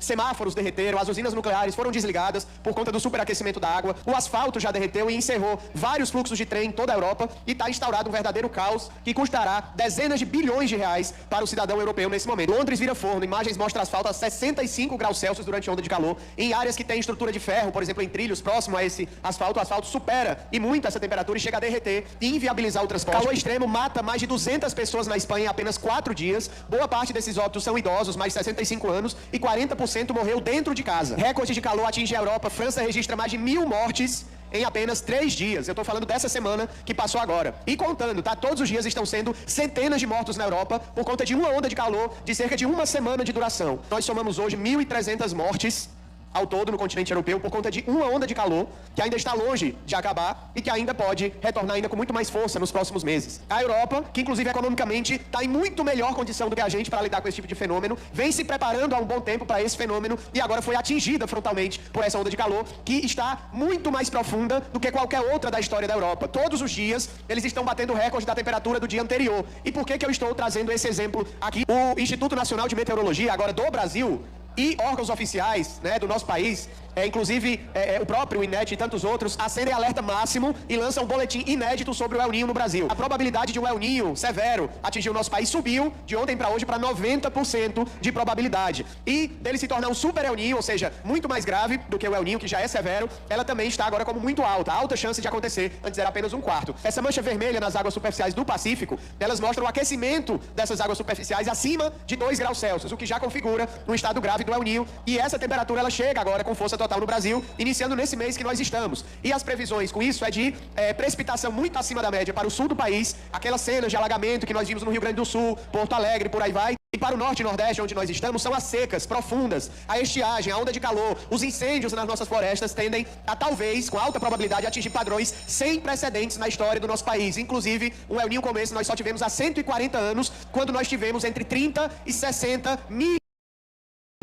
semáforos derreteram, as usinas nucleares foram desligadas por conta do superaquecimento da água, o asfalto já derreteu e encerrou vários fluxos de trem em toda a Europa e está instaurado um verdadeiro caos que custará dezenas de bilhões de reais para o cidadão europeu nesse momento. Londres vira forno, imagens mostram asfalto a 65 graus Celsius durante a onda de calor. Em áreas que têm estrutura de ferro, por exemplo, em trilhos próximo a esse asfalto, o asfalto supera e muito essa temperatura e chega a derreter e inviabilizar o transporte. Calor extremo mata mais de 200 pessoas na Espanha em apenas 4 dias. Boa parte desses óbitos são idosos, mais de 65 anos, e 40% morreu dentro de casa. Recorde de calor atinge a Europa. França registra mais de 1.000 mortes em apenas 3 dias. Eu estou falando dessa semana que passou agora. E contando, tá? Todos os dias estão sendo centenas de mortos na Europa por conta de uma onda de calor de cerca de uma semana de duração. Nós somamos hoje 1.300 mortes ao todo no continente europeu por conta de uma onda de calor que ainda está longe de acabar e que ainda pode retornar ainda com muito mais força nos próximos meses. A Europa, que inclusive economicamente está em muito melhor condição do que a gente para lidar com esse tipo de fenômeno, vem se preparando há um bom tempo para esse fenômeno e agora foi atingida frontalmente por essa onda de calor que está muito mais profunda do que qualquer outra da história da Europa. Todos os dias eles estão batendo o recorde da temperatura do dia anterior. E por que eu estou trazendo esse exemplo aqui? O Instituto Nacional de Meteorologia, agora do Brasil, e órgãos oficiais, né, do nosso país, inclusive o próprio INET e tantos outros, acendem alerta máximo e lançam um boletim inédito sobre o El Niño no Brasil. A probabilidade de um El Niño severo atingir o nosso país subiu de ontem para hoje para 90% de probabilidade. E dele se tornar um super El Niño, ou seja, muito mais grave do que o El Niño, que já é severo, ela também está agora como muito alta. Alta chance de acontecer, antes era apenas 1/4. Essa mancha vermelha nas águas superficiais do Pacífico, elas mostram o aquecimento dessas águas superficiais acima de 2 graus Celsius, o que já configura um estado grave do El Niño, e essa temperatura ela chega agora com força total no Brasil, iniciando nesse mês que nós estamos. E as previsões com isso é de precipitação muito acima da média para o sul do país, aquelas cenas de alagamento que nós vimos no Rio Grande do Sul, Porto Alegre, por aí vai. E para o norte e nordeste, onde nós estamos, são as secas profundas, a estiagem, a onda de calor, os incêndios nas nossas florestas tendem a, talvez, com alta probabilidade, atingir padrões sem precedentes na história do nosso país. Inclusive, um El Niño como esse nós só tivemos há 140 anos, quando nós tivemos entre 30 e 60 mil.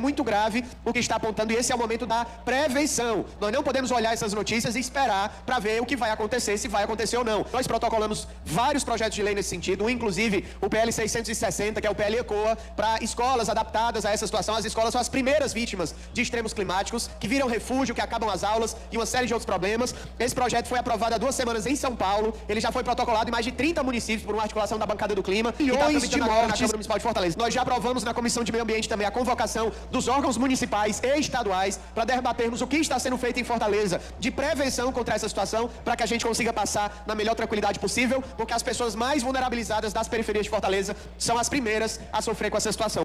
Muito grave o que está apontando, e esse é o momento da prevenção. Nós não podemos olhar essas notícias e esperar para ver o que vai acontecer, se vai acontecer ou não. Nós protocolamos vários projetos de lei nesse sentido, inclusive o PL 660, que é o PL ECOA, para escolas adaptadas a essa situação. As escolas são as primeiras vítimas de extremos climáticos, que viram refúgio, que acabam as aulas e uma série de outros problemas. Esse projeto foi aprovado há 2 semanas em São Paulo, ele já foi protocolado em mais de 30 municípios por uma articulação da Bancada do Clima. Milhões de mortes na Câmara Municipal de Fortaleza. Nós já aprovamos na Comissão de Meio Ambiente também a convocação dos órgãos municipais e estaduais para debatermos o que está sendo feito em Fortaleza de prevenção contra essa situação, para que a gente consiga passar na melhor tranquilidade possível, porque as pessoas mais vulnerabilizadas das periferias de Fortaleza são as primeiras a sofrer com essa situação.